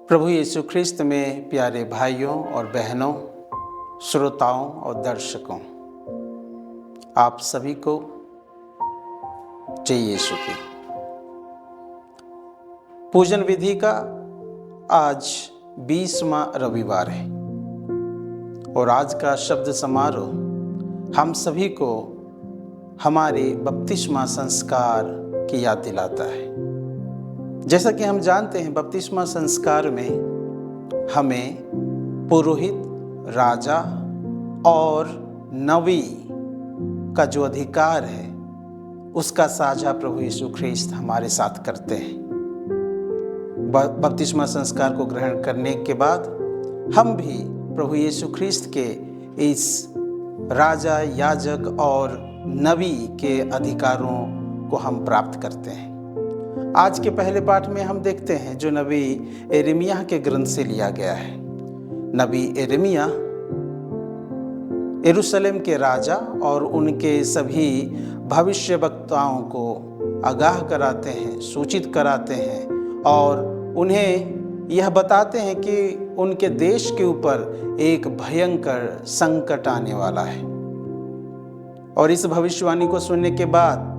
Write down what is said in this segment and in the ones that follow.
प्रभु यीशु ख्रिस्त में प्यारे भाइयों और बहनों, श्रोताओं और दर्शकों, आप सभी को जय यीशु की। पूजन विधि का आज 20वां रविवार है और आज का शब्द समारोह हम सभी को हमारे बपतिस्मा संस्कार की याद दिलाता है। जैसा कि हम जानते हैं, बपतिस्मा संस्कार में हमें पुरोहित, राजा और नबी का जो अधिकार है उसका साझा प्रभु यीशु ख्रिस्त हमारे साथ करते हैं। बपतिस्मा संस्कार को ग्रहण करने के बाद हम भी प्रभु यीशु ख्रिस्त के इस राजा, याजक और नबी के अधिकारों को हम प्राप्त करते हैं। आज के पहले पाठ में हम देखते हैं जो नबी यिर्मयाह के ग्रंथ से लिया गया है। नबी यिर्मयाह यरूशलेम के राजा और उनके सभी भविष्यवक्ताओं को आगाह कराते हैं, सूचित कराते हैं और उन्हें यह बताते हैं कि उनके देश के ऊपर एक भयंकर संकट आने वाला है। और इस भविष्यवाणी को सुनने के बाद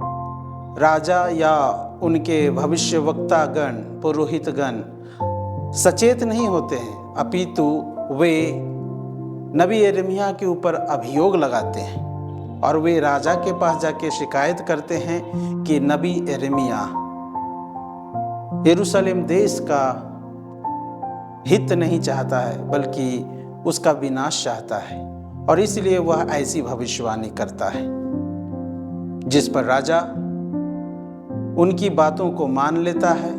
राजा या उनके भविष्यवक्तागण, पुरोहितगण सचेत नहीं होते हैं, अपितु वे नबी यिर्मयाह के ऊपर अभियोग लगाते हैं और वे राजा के पास जाके शिकायत करते हैं कि नबी यिर्मयाह यरूशलेम देश का हित नहीं चाहता है बल्कि उसका विनाश चाहता है, और इसलिए वह ऐसी भविष्यवाणी करता है जिस पर राजा उनकी बातों को मान लेता है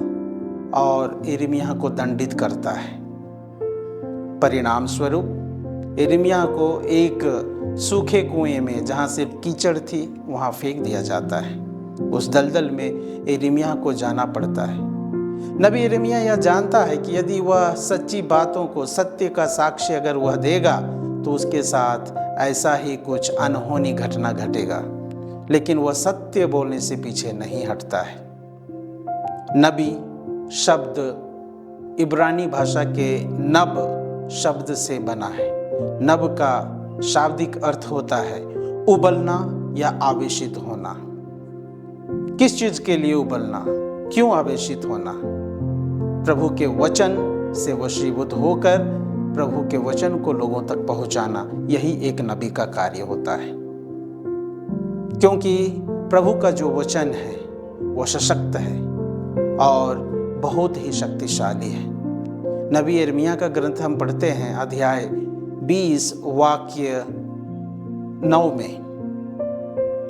और यिर्मयाह को दंडित करता है। परिणाम स्वरूप यिर्मयाह को एक सूखे कुएं में, जहाँ से कीचड़ थी, वहाँ फेंक दिया जाता है। उस दलदल में यिर्मयाह को जाना पड़ता है। नबी यिर्मयाह यह जानता है कि यदि वह सच्ची बातों को, सत्य का साक्ष्य अगर वह देगा तो उसके साथ ऐसा ही कुछ अनहोनी घटना घटेगा, लेकिन वह सत्य बोलने से पीछे नहीं हटता है। नबी शब्द इब्रानी भाषा के नब शब्द से बना है। नब का शाब्दिक अर्थ होता है उबलना या आवेशित होना। किस चीज के लिए उबलना, क्यों आवेशित होना? प्रभु के वचन से वशीभूत होकर प्रभु के वचन को लोगों तक पहुंचाना, यही एक नबी का कार्य होता है। क्योंकि प्रभु का जो वचन है वह सशक्त है और बहुत ही शक्तिशाली है। नबी यिर्मयाह का ग्रंथ हम पढ़ते हैं, अध्याय 20 वाक्य 9 में,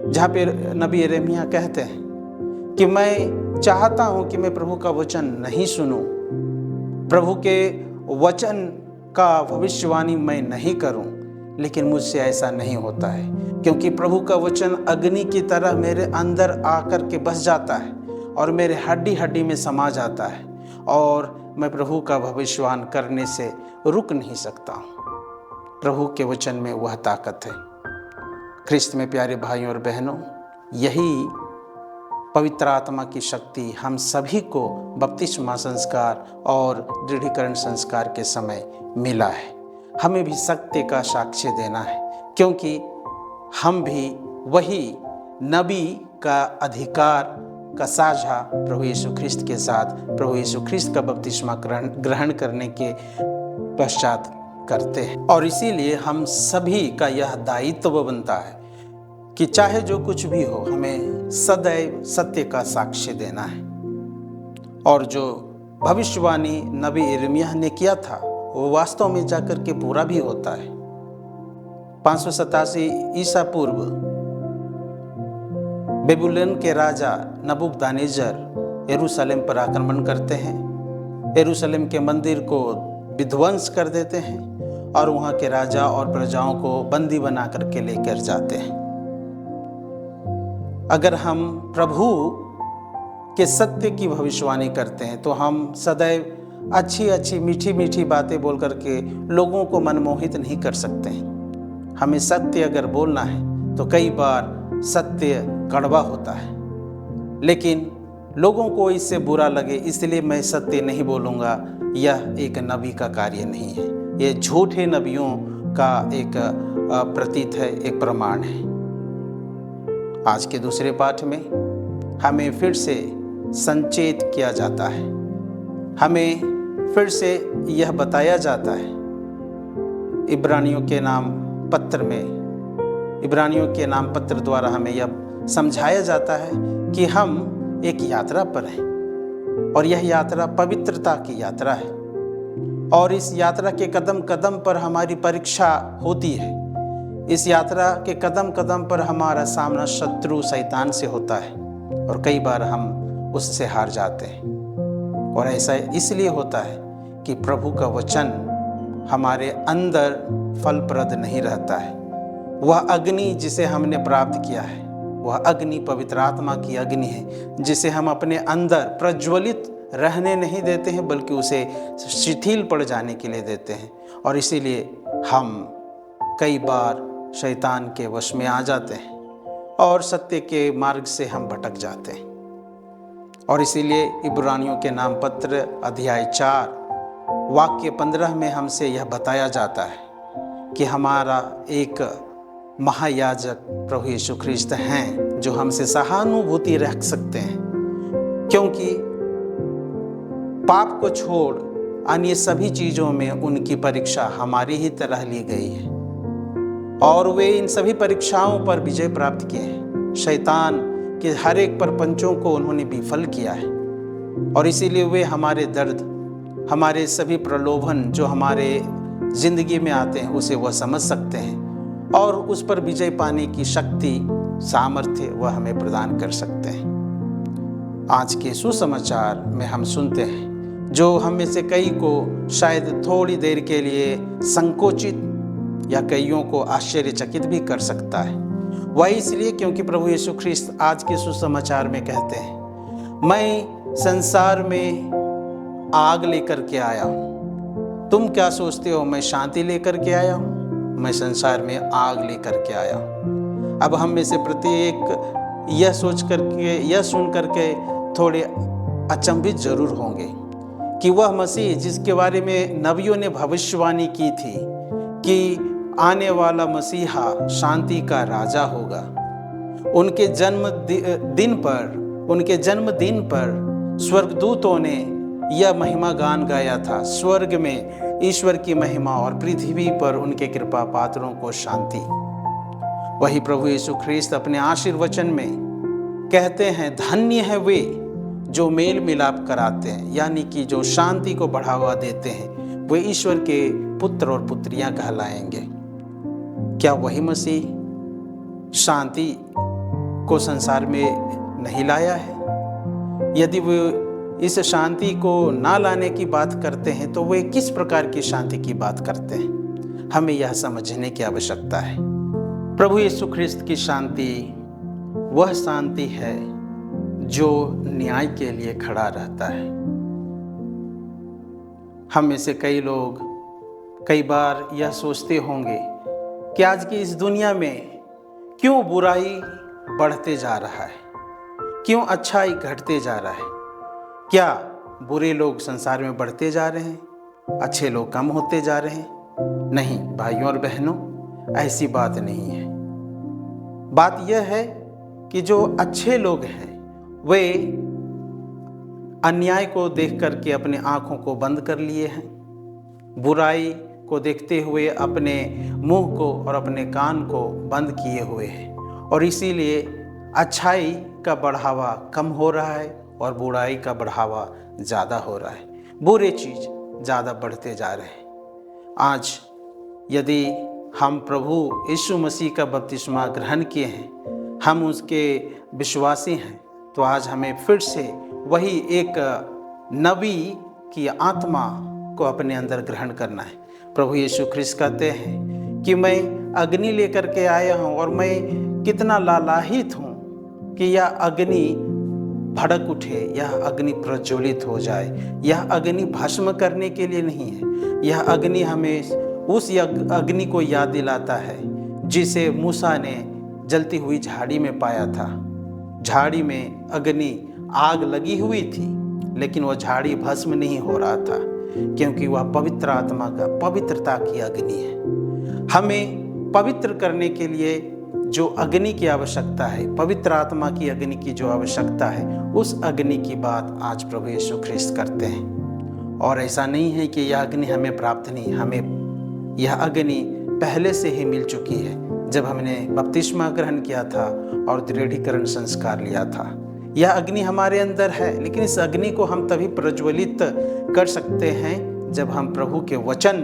जहाँ पे नबी यिर्मयाह कहते हैं कि मैं चाहता हूँ कि मैं प्रभु का वचन नहीं सुनूं, प्रभु के वचन का भविष्यवाणी मैं नहीं करूं, लेकिन मुझसे ऐसा नहीं होता है, क्योंकि प्रभु का वचन अग्नि की तरह मेरे अंदर आकर के बस जाता है और मेरे हड्डी हड्डी में समा जाता है और मैं प्रभु का भविष्यवाणी करने से रुक नहीं सकता हूँ। प्रभु के वचन में वह ताकत है। ख्रिस्त में प्यारे भाइयों और बहनों, यही पवित्र आत्मा की शक्ति हम सभी को बपतिस्मा संस्कार और दृढ़ीकरण संस्कार के समय मिला है। हमें भी सत्य का साक्ष्य देना है, क्योंकि हम भी वही नबी का अधिकार का साझा प्रभु यीशु ख्रिस्त के साथ, प्रभु यीशु ख्रिस्त का बपतिस्मा ग्रहण करने के पश्चात करते हैं। और इसीलिए हम सभी का यह दायित्व बनता है कि चाहे जो कुछ भी हो, हमें सदैव सत्य का साक्ष्य देना है। और जो भविष्यवाणी नबी यिर्मयाह ने किया था वो वास्तव में जाकर के पूरा भी होता है। 587 ईसा पूर्व बेबीलोन के राजा नबूकदनेस्सर यरूशलेम पर आक्रमण करते हैं, यरूशलेम के मंदिर को विध्वंस कर देते हैं और वहाँ के राजा और प्रजाओं को बंदी बना करके लेकर जाते हैं। अगर हम प्रभु के सत्य की भविष्यवाणी करते हैं तो हम सदैव अच्छी अच्छी मीठी मीठी बातें बोल करके लोगों को मनमोहित नहीं कर सकते हैं। हमें सत्य अगर बोलना है तो कई बार सत्य कड़वा होता है, लेकिन लोगों को इससे बुरा लगे इसलिए मैं सत्य नहीं बोलूँगा, यह एक नबी का कार्य नहीं है। ये झूठे नबियों का एक प्रतीत है, एक प्रमाण है। आज के दूसरे पाठ में हमें फिर से संचेत किया जाता है, हमें फिर से यह बताया जाता है। इब्रानियों के नाम पत्र द्वारा हमें यह समझाया जाता है कि हम एक यात्रा पर हैं और यह यात्रा पवित्रता की यात्रा है और इस यात्रा के कदम कदम पर हमारी परीक्षा होती है। इस यात्रा के कदम कदम पर हमारा सामना शत्रु शैतान से होता है और कई बार हम उससे हार जाते हैं। और ऐसा इसलिए होता है कि प्रभु का वचन हमारे अंदर फलप्रद नहीं रहता है। वह अग्नि जिसे हमने प्राप्त किया है, वह अग्नि पवित्र आत्मा की अग्नि है, जिसे हम अपने अंदर प्रज्वलित रहने नहीं देते हैं बल्कि उसे शिथिल पड़ जाने के लिए देते हैं। और इसीलिए हम कई बार शैतान के वश में आ जाते हैं और सत्य के मार्ग से हम भटक जाते हैं। और इसीलिए इब्रानियों के नाम पत्र अध्याय 4 वाक्य 15 में हमसे यह बताया जाता है कि हमारा एक महायाजक प्रभु यीशु ख्रिस्त हैं जो हमसे सहानुभूति रख सकते हैं, क्योंकि पाप को छोड़ अन्य सभी चीज़ों में उनकी परीक्षा हमारी ही तरह ली गई है और वे इन सभी परीक्षाओं पर विजय प्राप्त किए हैं। शैतान के हर एक प्रपंचों को उन्होंने विफल किया है और इसीलिए वे हमारे दर्द, हमारे सभी प्रलोभन जो हमारे जिंदगी में आते हैं उसे वह समझ सकते हैं और उस पर विजय पाने की शक्ति, सामर्थ्य वह हमें प्रदान कर सकते हैं। आज के सुसमाचार में हम सुनते हैं जो हम में से कई को शायद थोड़ी देर के लिए संकोचित या कईयों को आश्चर्यचकित भी कर सकता है। वह इसलिए क्योंकि प्रभु यीशु ख्रिस्त आज के सुसमाचार में कहते हैं, मैं संसार में आग लेकर के आया हूँ। तुम क्या सोचते हो मैं शांति लेकर के आया हूँ? मैं संसार में आग लेकर के आया हूँ। अब हम में से प्रत्येक यह सुन करके थोड़े अचंभित जरूर होंगे कि वह मसीह जिसके बारे में नबियों ने भविष्यवाणी की थी कि आने वाला मसीहा शांति का राजा होगा, उनके जन्मदिन पर स्वर्गदूतों ने यह महिमा गान गाया था, स्वर्ग में ईश्वर की महिमा और पृथ्वी पर उनके कृपा पात्रों को शांति। वही प्रभु यीशु ख्रिस्त अपने आशीर्वचन में कहते हैं, धन्य है वे जो मेल मिलाप कराते हैं, यानी कि जो शांति को बढ़ावा देते हैं, वे ईश्वर के पुत्र और पुत्रियां कहलाएंगे। क्या वही मसीह शांति को संसार में नहीं लाया है? यदि वे इस शांति को ना लाने की बात करते हैं तो वे किस प्रकार की शांति की बात करते हैं? हमें यह समझने की आवश्यकता है। प्रभु यीशु ख्रिस्त की शांति वह शांति है जो न्याय के लिए खड़ा रहता है। हम में से कई लोग कई बार यह सोचते होंगे कि आज की इस दुनिया में क्यों बुराई बढ़ते जा रहा है, क्यों अच्छाई घटते जा रहा है? क्या बुरे लोग संसार में बढ़ते जा रहे हैं, अच्छे लोग कम होते जा रहे हैं? नहीं भाइयों और बहनों, ऐसी बात नहीं है। बात यह है कि जो अच्छे लोग हैं वे अन्याय को देख करके अपने आँखों को बंद कर लिए हैं, बुराई को देखते हुए अपने मुंह को और अपने कान को बंद किए हुए हैं और इसीलिए अच्छाई का बढ़ावा कम हो रहा है और बुराई का बढ़ावा ज़्यादा हो रहा है, बुरे चीज़ ज़्यादा बढ़ते जा रहे हैं। आज यदि हम प्रभु यीशु मसीह का बपतिस्मा ग्रहण किए हैं, हम उसके विश्वासी हैं, तो आज हमें फिर से वही एक नबी की आत्मा को अपने अंदर ग्रहण करना है। प्रभु यीशु ख्रिस्त कहते हैं कि मैं अग्नि लेकर के आया हूँ और मैं कितना लालायित हूँ कि यह अग्नि भड़क उठे, यह अग्नि प्रज्वलित हो जाए। यह अग्नि भस्म करने के लिए नहीं है, यह अग्नि हमें उस अग्नि को याद दिलाता है जिसे मूसा ने जलती हुई झाड़ी में पाया था। झाड़ी में अग्नि आग लगी हुई थी, लेकिन वह झाड़ी भस्म नहीं हो रहा था, क्योंकि वह पवित्र आत्मा का, पवित्रता की अग्नि है। हमें पवित्र करने के लिए जो अग्नि की आवश्यकता है, पवित्र आत्मा की अग्नि की जो आवश्यकता है, उस अग्नि की बात आज प्रभु यीशु ख्रिस्त करते हैं। और ऐसा नहीं है कि यह अग्नि हमें प्राप्त नहीं, हमें यह अग्नि पहले से ही मिल चुकी है जब हमने बपतिस्मा ग्रहण किया था और दृढ़ीकरण संस्कार लिया था। यह अग्नि हमारे अंदर है, लेकिन इस अग्नि को हम तभी प्रज्वलित कर सकते हैं जब हम प्रभु के वचन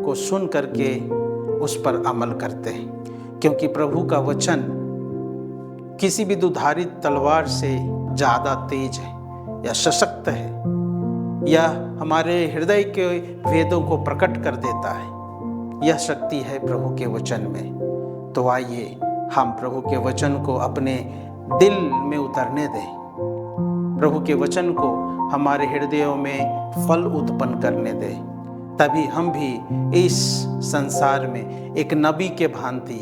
को सुन करके उस पर अमल करते हैं, क्योंकि प्रभु का वचन किसी भी दुधारी तलवार से ज़्यादा तेज है या सशक्त है, या हमारे हृदय के वेदों को प्रकट कर देता है। यह शक्ति है प्रभु के वचन में। तो आइए हम प्रभु के वचन को अपने दिल में उतरने दें, प्रभु के वचन को हमारे हृदयों में फल उत्पन्न करने दें, तभी हम भी इस संसार में एक नबी के भांति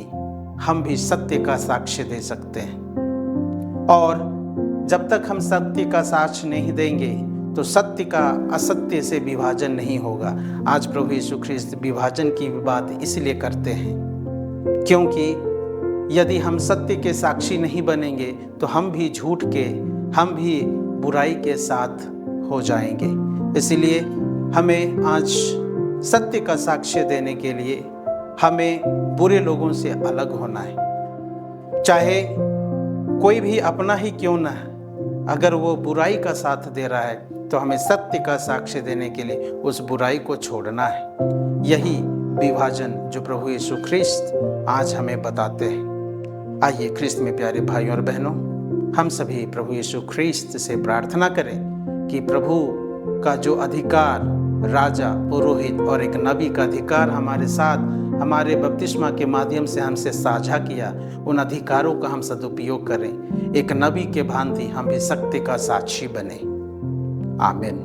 हम भी सत्य का साक्ष्य दे सकते हैं। और जब तक हम सत्य का साक्ष्य नहीं देंगे तो सत्य का असत्य से विभाजन नहीं होगा। आज प्रभु यीशु ख्रिस्त विभाजन की बात इसलिए करते हैं क्योंकि यदि हम सत्य के साक्षी नहीं बनेंगे तो हम भी झूठ के, हम भी बुराई के साथ हो जाएंगे। इसलिए हमें आज सत्य का साक्ष्य देने के लिए हमें बुरे लोगों से अलग होना है। चाहे कोई भी अपना ही क्यों ना है, अगर वो बुराई का साथ दे रहा है तो हमें सत्य का साक्ष्य देने के लिए उस बुराई को छोड़ना है। यही विभाजन जो प्रभु यीशु ख्रिस्त आज हमें बताते हैं। आइए ख्रिस्त में प्यारे भाइयों और बहनों, हम सभी प्रभु यीशु ख्रिस्त से प्रार्थना करें कि प्रभु का जो अधिकार, राजा, पुरोहित और एक नबी का अधिकार हमारे साथ, हमारे बपतिस्मा के माध्यम से हमसे साझा किया, उन अधिकारों का हम सदुपयोग करें। एक नबी के भांति हम भी सत्य का साक्षी बने। आमीन।